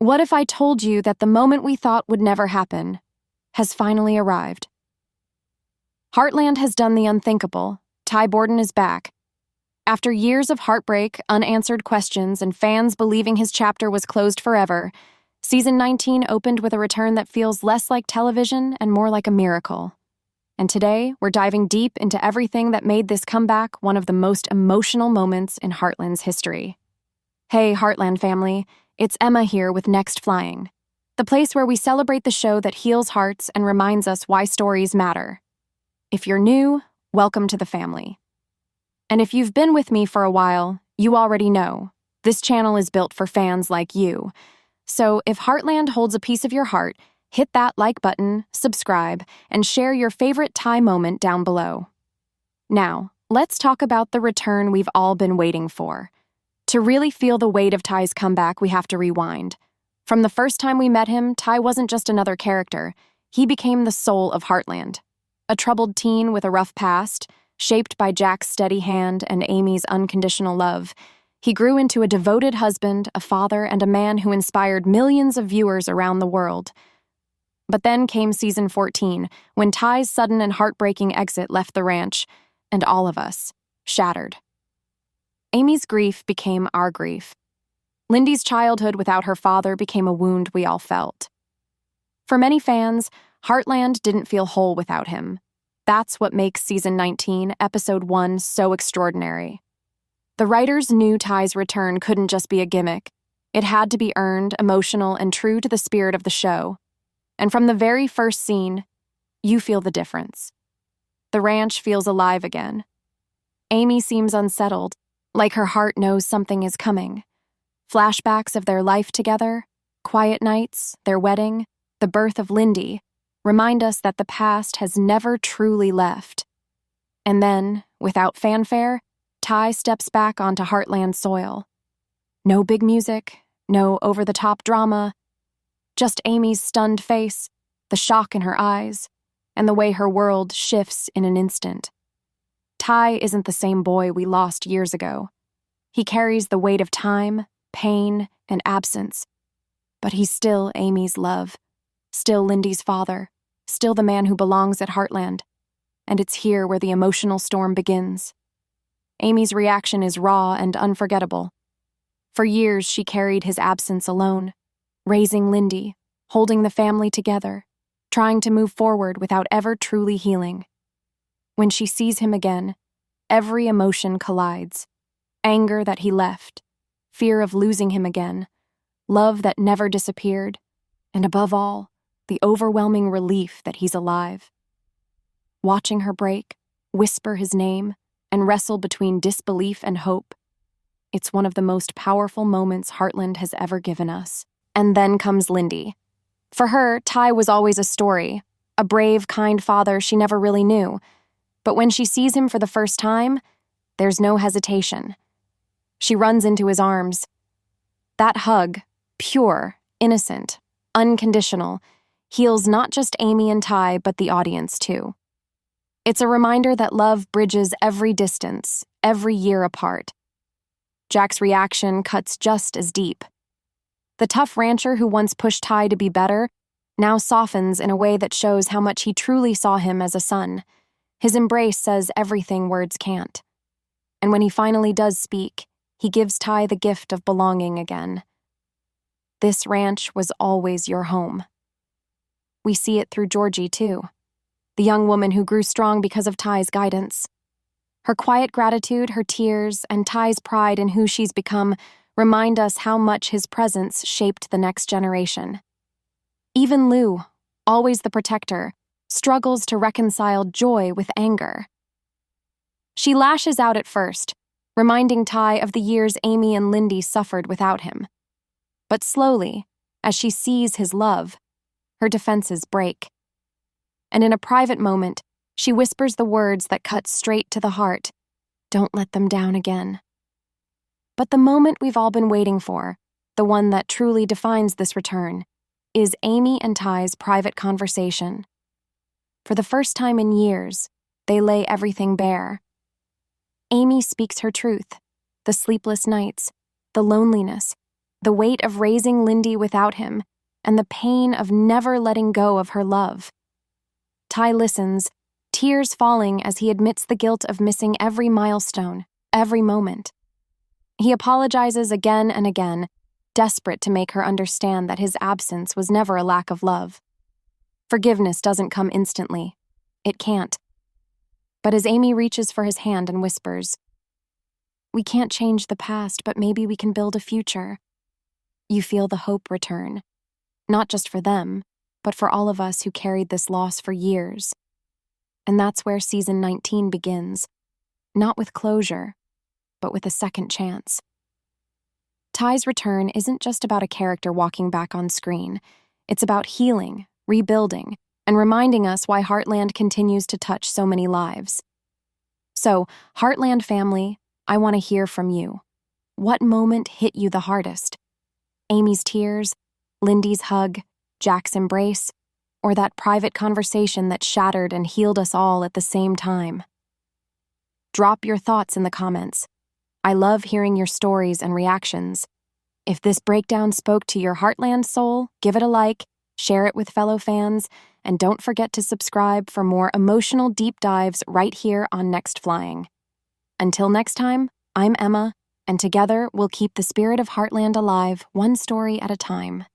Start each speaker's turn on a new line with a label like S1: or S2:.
S1: What if I told you that the moment we thought would never happen has finally arrived? Heartland has done the unthinkable. Ty Borden is back. After years of heartbreak, unanswered questions, and fans believing his chapter was closed forever, Season 19 opened with a return that feels less like television and more like a miracle. And today, we're diving deep into everything that made this comeback one of the most emotional moments in Heartland's history. Hey, Heartland family, it's Emma here with Next Flying, the place where we celebrate the show that heals hearts and reminds us why stories matter. If you're new, welcome to the family. And if you've been with me for a while, you already know, this channel is built for fans like you. So if Heartland holds a piece of your heart, hit that like button, subscribe, and share your favorite Ty moment down below. Now, let's talk about the return we've all been waiting for. To really feel the weight of Ty's comeback, we have to rewind. From the first time we met him, Ty wasn't just another character. He became the soul of Heartland. A troubled teen with a rough past, shaped by Jack's steady hand and Amy's unconditional love, he grew into a devoted husband, a father, and a man who inspired millions of viewers around the world. But then came Season 14, when Ty's sudden and heartbreaking exit left the ranch, and all of us, shattered. Amy's grief became our grief. Lindy's childhood without her father became a wound we all felt. For many fans, Heartland didn't feel whole without him. That's what makes Season 19, Episode 1 so extraordinary. The writers knew Ty's return couldn't just be a gimmick. It had to be earned, emotional, and true to the spirit of the show. And from the very first scene, you feel the difference. The ranch feels alive again. Amy seems unsettled, like her heart knows something is coming. Flashbacks of their life together, quiet nights, their wedding, the birth of Lindy, remind us that the past has never truly left. And then, without fanfare, Ty steps back onto Heartland soil. No big music, no over-the-top drama, just Amy's stunned face, the shock in her eyes, and the way her world shifts in an instant. Ty isn't the same boy we lost years ago. He carries the weight of time, pain, and absence. But he's still Amy's love, still Lindy's father, still the man who belongs at Heartland. And it's here where the emotional storm begins. Amy's reaction is raw and unforgettable. For years, she carried his absence alone, raising Lindy, holding the family together, trying to move forward without ever truly healing. When she sees him again, every emotion collides. Anger that he left, fear of losing him again, love that never disappeared, and above all, the overwhelming relief that he's alive. Watching her break, whisper his name, and wrestle between disbelief and hope, it's one of the most powerful moments Heartland has ever given us. And then comes Lindy. For her, Ty was always a story, a brave, kind father she never really knew. But when she sees him for the first time, there's no hesitation. She runs into his arms. That hug, pure, innocent, unconditional, heals not just Amy and Ty, but the audience too. It's a reminder that love bridges every distance, every year apart. Jack's reaction cuts just as deep. The tough rancher who once pushed Ty to be better now softens in a way that shows how much he truly saw him as a son. His embrace says everything words can't. And when he finally does speak, he gives Ty the gift of belonging again. This ranch was always your home. We see it through Georgie, too, the young woman who grew strong because of Ty's guidance. Her quiet gratitude, her tears, and Ty's pride in who she's become remind us how much his presence shaped the next generation. Even Lou, always the protector, struggles to reconcile joy with anger. She lashes out at first, reminding Ty of the years Amy and Lindy suffered without him. But slowly, as she sees his love, her defenses break. And in a private moment, she whispers the words that cut straight to the heart, "Don't let them down again." But the moment we've all been waiting for, the one that truly defines this return, is Amy and Ty's private conversation. For the first time in years, they lay everything bare. Amy speaks her truth, the sleepless nights, the loneliness, the weight of raising Lindy without him, and the pain of never letting go of her love. Ty listens, tears falling as he admits the guilt of missing every milestone, every moment. He apologizes again and again, desperate to make her understand that his absence was never a lack of love. Forgiveness doesn't come instantly. It can't. But as Amy reaches for his hand and whispers, "We can't change the past, but maybe we can build a future," you feel the hope return, not just for them, but for all of us who carried this loss for years. And that's where season 19 begins, not with closure, but with a second chance. Ty's return isn't just about a character walking back on screen. It's about healing, rebuilding, and reminding us why Heartland continues to touch so many lives. So, Heartland family, I want to hear from you. What moment hit you the hardest? Amy's tears, Lindy's hug, Jack's embrace, or that private conversation that shattered and healed us all at the same time? Drop your thoughts in the comments. I love hearing your stories and reactions. If this breakdown spoke to your Heartland soul, give it a like, share it with fellow fans, and don't forget to subscribe for more emotional deep dives right here on Next Flying. Until next time, I'm Emma, and together we'll keep the spirit of Heartland alive, one story at a time.